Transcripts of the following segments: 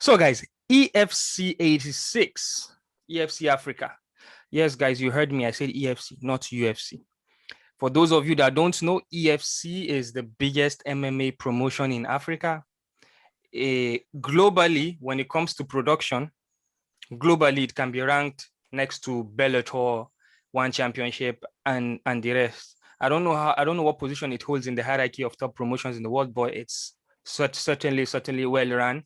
So, guys, EFC 86, EFC Africa. Yes, guys, you heard me. I said EFC, not UFC. For those of you that don't know, EFC is the biggest MMA promotion in Africa. Globally, when it comes to production, globally, it can be ranked next to Bellator, One Championship, and the rest. I don't know what position it holds in the hierarchy of top promotions in the world, but it's certainly well run,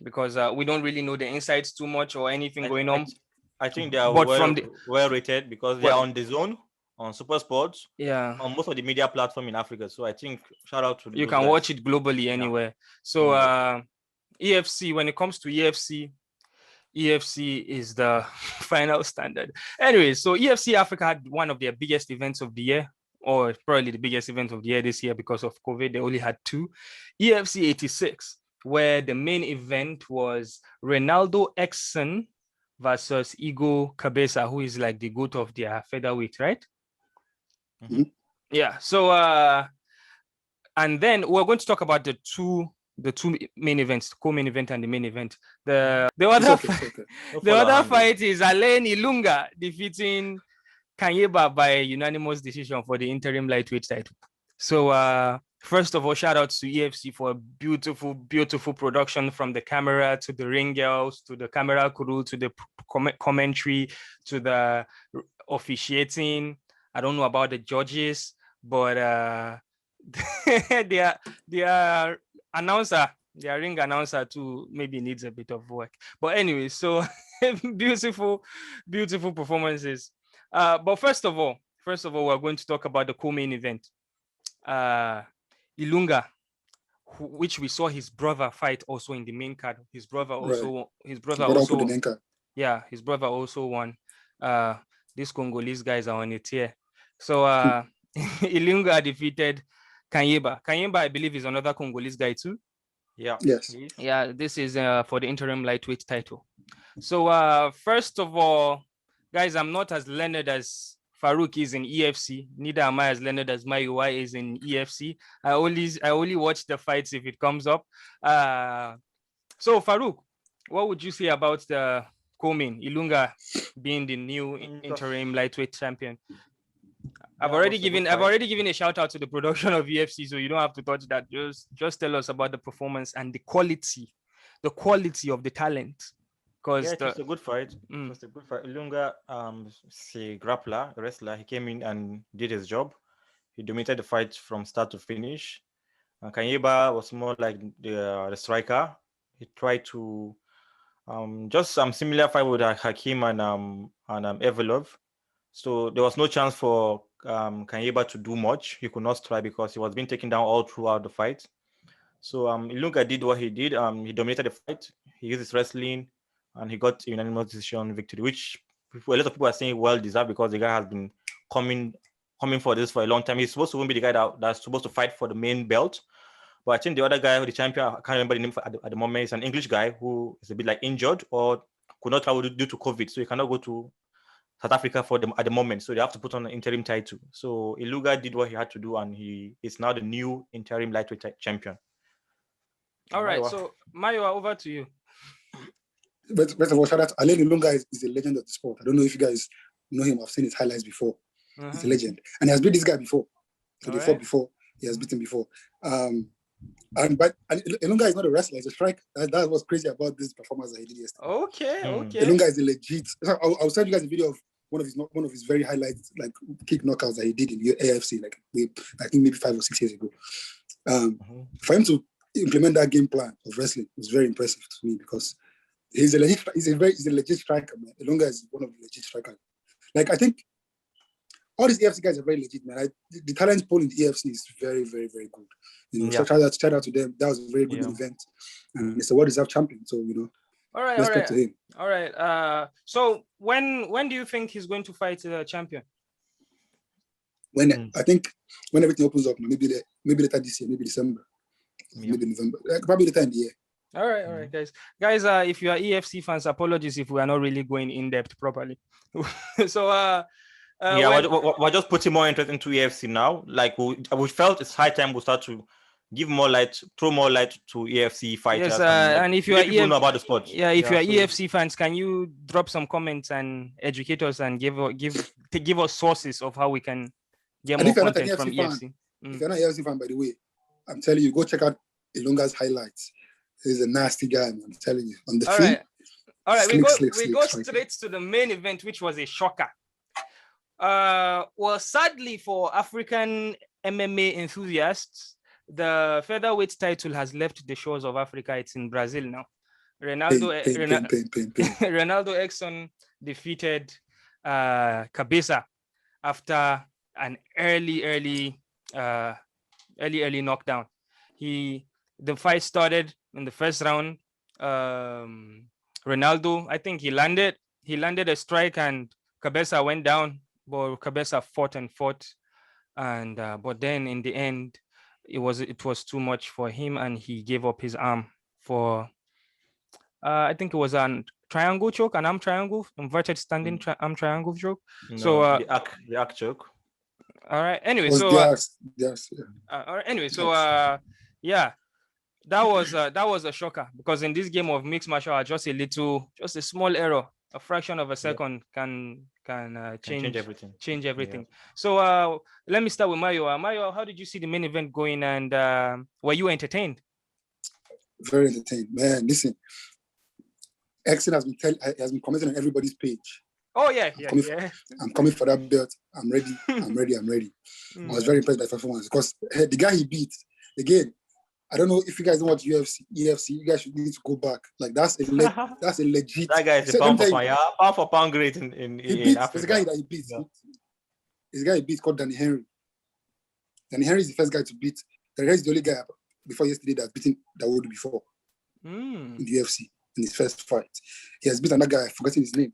because we don't really know the insights too much or anything going on. I think they are But well rated because they are on the zone, on Super Sports, yeah, on most of the media platform in Africa. So I think shout out to you those can guys. watch it globally anywhere. So EFC, when it comes to EFC is the final standard. Anyway, so EFC Africa had one of their biggest events of the year, or probably the biggest event of the year this year because of COVID. They only had two. EFC 86, where the main event was Reinaldo Ekson versus Igeu Kabesa, who is like the GOAT of their featherweight, right? Mm-hmm. Yeah. So and then we're going to talk about the two main events, the co-main event and the main event. The other fight is Alain Ilunga defeating Kanyeba by unanimous decision for the interim lightweight title. So first of all, shout out to EFC for a beautiful production, from the camera to the ring girls to the camera crew to the commentary to the officiating. I don't know about the judges, but their announcer, their ring announcer too, maybe needs a bit of work. But anyway, so beautiful performances. But first of all, we're going to talk about the co-main event. Ilunga, which we saw his brother fight also in the main card. His brother also won. These Congolese guys are on it here. So Ilunga defeated Kanyeba. Kanyeba, I believe, is another Congolese guy too. Yeah. Yes. Yeah, this is for the interim lightweight title. So first of all, guys, I'm not as learned as Farouk is in EFC. Neither am I as learned as my UI is in EFC. I only watch the fights if it comes up. So Farouk, what would you say about the co-main, Ilunga being the new interim lightweight champion? I've already given a shout out to the production of EFC, so you don't have to touch that. Just tell us about the performance and the quality of the talent. Because it was a good fight. It was a good fight. Ilunga, is a grappler, a wrestler. He came in and did his job. He dominated the fight from start to finish. Kanyeba was more like the striker. He tried to just some similar fight with Hakim and Evelov. So there was no chance for Kanyeba to do much. He could not strike because he was being taken down all throughout the fight. So Ilunga did what he did. He dominated the fight. He used his wrestling, and he got a unanimous decision victory, which a lot of people are saying well deserved because the guy has been coming for this for a long time. He's supposed to be the guy that's supposed to fight for the main belt. But I think the other guy, the champion, I can't remember the name at the moment, is an English guy who is a bit like injured or could not travel due to COVID. So he cannot go to South Africa at the moment. So they have to put on an interim title. So Ilunga did what he had to do, and he is now the new interim lightweight champion. All right. So Mayo, over to you. First of all, shout out to Alain Ilunga is a legend of the sport. I don't know if you guys know him. I've seen his highlights before. He's a legend. And he has beat this guy before. So they fought before. He has beaten before. And Ilunga is not a wrestler, he's a striker. That's what's crazy about this performance that he did yesterday. Okay. Ilunga is a legit. I'll send you guys a video of one of his very highlights, like kick knockouts that he did in the AFC, like I think maybe 5 or 6 years ago. For him to implement that game plan of wrestling was very impressive to me because he's a legit striker, man. Ilunga is one of the legit strikers. Like, I think all these EFC guys are very legit, man. The talent pool in the EFC is very, very, very good. You know, so shout out to them. That was a very good event, and it's a well-deserved champion. So respect to him. All right. So when do you think he's going to fight the champion? I think when everything opens up, maybe later this year, maybe December, maybe November, probably later in the year. All right, guys. If you are EFC fans, apologies if we are not really going in depth properly. So we're just putting more interest into EFC now. Like we felt it's high time we start to give more light, throw more light to EFC fighters. Yes, and if you are people know about the sport. Yeah, if you are EFC fans, can you drop some comments and educate us and give us sources of how we can get more content from EFC? If you're not an EFC fan, by the way, I'm telling you, go check out Ilunga's highlights. He's a nasty guy, man. I'm telling you. On the field. All right, we go straight to the main event, which was a shocker. Well, sadly for African MMA enthusiasts, the featherweight title has left the shores of Africa. It's in Brazil now. Reinaldo Ekson defeated Kabesa after an early knockdown. The fight started in the first round. Reinaldo, I think he landed a strike and Kabesa went down, but Kabesa fought, and but then in the end, it was too much for him, and he gave up his arm for I think it was a triangle choke, an arm triangle, inverted standing arm triangle choke. No, so the arc choke. All right. Anyway, so all right. Anyway, so yeah, that was a shocker, because in this game of mixed martial arts, just a small error, a fraction of a second can change everything. Yeah. So let me start with Mayo. Mayo, how did you see the main event going, and were you entertained? Very entertained, man. Listen, Ekson has been commenting on everybody's page. Oh yeah. I'm coming for that belt. I'm ready. I was very impressed by performance, because the guy he beat, again, I don't know if you guys don't watch EFC, you guys should need to go back. Like that's a legit. That guy is a pound for pound great in Africa. There's a guy that he beat. Yeah. There's a guy he beat called Danny Henry. Danny Henry is the first guy to beat. Danny Henry is the only guy before yesterday that beaten Dawood before in the UFC in his first fight. He has beaten another guy. I've forgotten his name.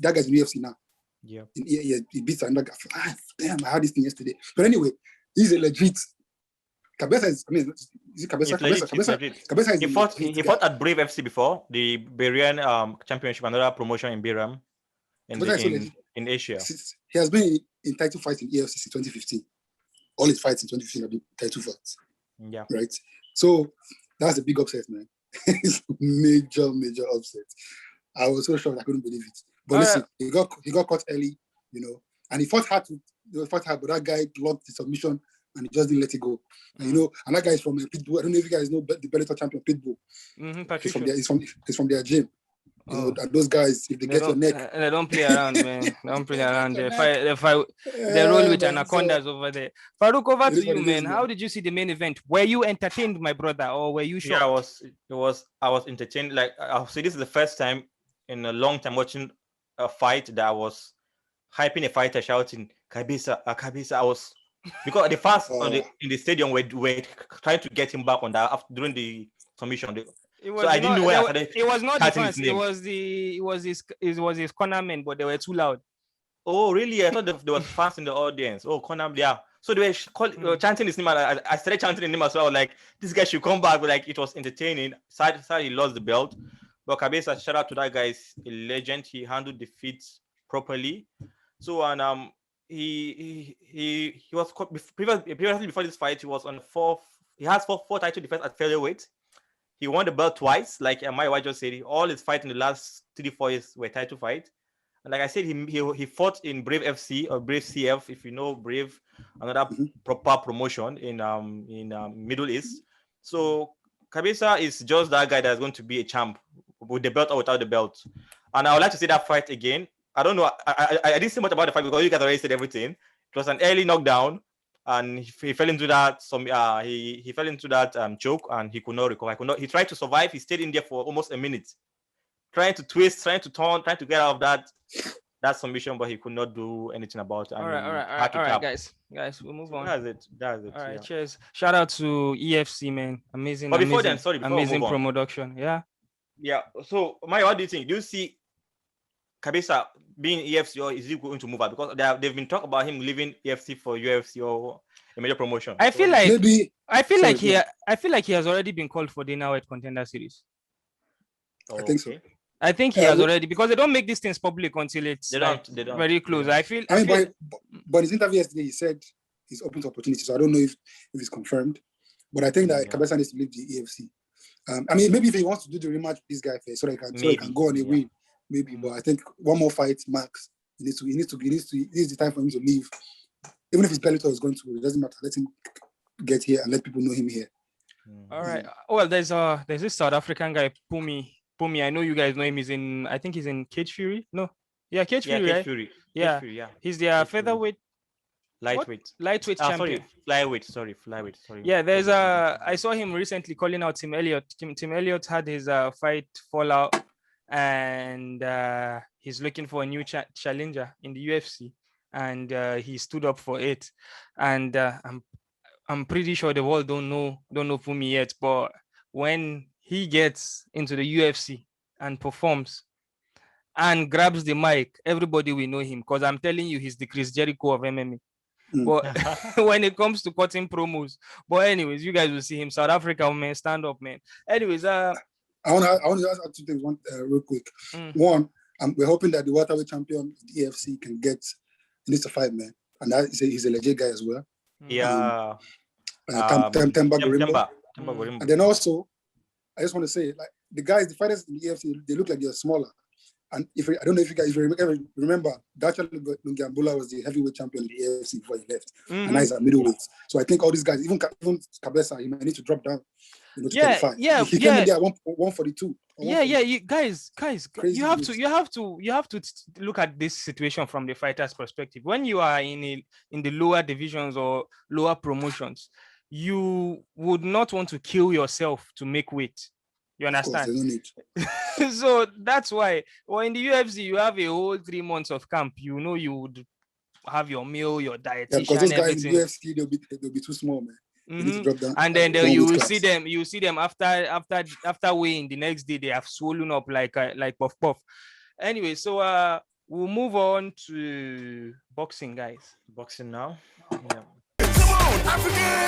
That guy's in UFC now. Yeah. He beats another guy. Damn, I had this thing yesterday. But anyway, he's a legit. Kabesa is Kabesa. Kabesa is he fought at Brave FC before, the Bahrain championship, another promotion in Bahrain in Asia. He has been in title fights in EFC since 2015. All his fights in 2015 have been title fights. Yeah. Right. So that's a big upset, man. It's major upset. I was so shocked I couldn't believe it. But listen, he got caught early, and he fought hard but that guy blocked the submission and he just didn't let it go. And and that guy is from Pitbull. I don't know if you guys know the Bellator champion Pitbull. He's from their gym. And those guys, if they get your neck, they don't play around, man. They don't play around. They roll with anacondas over there. Farouk, over to you, man. How did you see the main event? Were you entertained, my brother, or were you shocked? Yeah, I was entertained. Like, I'll say this is the first time in a long time watching a fight that I was hyping a fighter, shouting Kabesa, Kabesa. I was, because the fans in the stadium were trying to get him back on that during the submission. So I didn't know where I started. It was not the fans. It was his cornermen, but they were too loud. Oh, really? I thought there was fans in the audience. Oh, corner, yeah. So they were chanting his name. I started chanting his name as well. Like, this guy should come back. But like, it was entertaining. Sad he lost the belt. But Kabesa, shout out to that guy. He's a legend. He handled defeats properly. So he was previously before this fight. He was on he has four title defense at featherweight. He won the belt twice. Like my wife just said, all his fights in the last 3-4 years were title fight. And like I said, he fought in Brave FC or Brave CF, if you know Brave, another proper promotion in Middle East. So Kabesa is just that guy that's going to be a champ with the belt or without the belt. And I would like to see that fight again. I don't know. I didn't say much about the fight because you guys already said everything. It was an early knockdown, and he fell into that. He fell into that choke, and he could not recover. He tried to survive. He stayed in there for almost a minute, trying to twist, trying to turn, trying to get out of that submission, but he could not do anything about it. All right, guys, we'll move on. That's it. All right, cheers. Shout out to EFC, man. Amazing. But before amazing production. Yeah. So, Maya, what do you think? Do you see Kabesa being EFC, or is he going to move out? Because they've been talking about him leaving EFC for UFC or a major promotion. I feel like he has already been called for the Now at Contender Series. I think so. I think he has already, because they don't make these things public until it's they don't. Very close. But his interview yesterday, he said he's open to opportunities. So I don't know if it's confirmed, But I think that Kabesa needs to leave the EFC. I mean, maybe if he wants to do the rematch with this guy first, so he can go on a win, maybe. But I think one more fight max. He needs the time for him to leave. Even if his Bellator is going to, it doesn't matter. Let him get here and let people know him here. All right. Well, there's this South African guy, Pumi. I know you guys know him. I think he's in Cage Fury. No, yeah, Cage Fury, right? Fury. Yeah. Cage Fury, yeah. He's the featherweight. Lightweight Champion. Flyweight. Sorry. Yeah, there's I saw him recently calling out Tim Elliott. Tim Elliott had his fight fall out, and he's looking for a new challenger in the UFC, and he stood up for it. And I'm pretty sure the world don't know Fumi yet, but when he gets into the UFC and performs and grabs the mic, everybody will know him, because I'm telling you, he's the Chris Jericho of MMA. But when it comes to cutting promos, but anyways, you guys will see him. South Africa, man, stand up, man. Anyways, I want to ask 2 things. One, real quick. One, we're hoping that the welterweight champion, the EFC, can get. He needs to fight, man, and that he's a legit guy as well. Yeah. Temba Gorimbo. And then also, I just want to say, like the fighters in the EFC, they look like they're smaller. And I don't know if you guys remember, Dacha Lungambula was the heavyweight champion in the AFC before he left. And now he's at middleweight. So I think all these guys, even Kabesa, he might need to drop down. To 35. He came in there at 142. You guys, you have to look at this situation from the fighter's perspective. When you are in the lower divisions or lower promotions, you would not want to kill yourself to make weight. You understand? So that's why. Well, in the UFC, you have a whole 3 months of camp. You know, you would have your meal, your dietitian. Yeah, because those guys in the UFC, they'll be too small, man. Drop down, and then you will see them. You see them after weighing the next day. They have swollen up like puff. Anyway, so we'll move on to boxing, guys. Boxing now. Come on, African.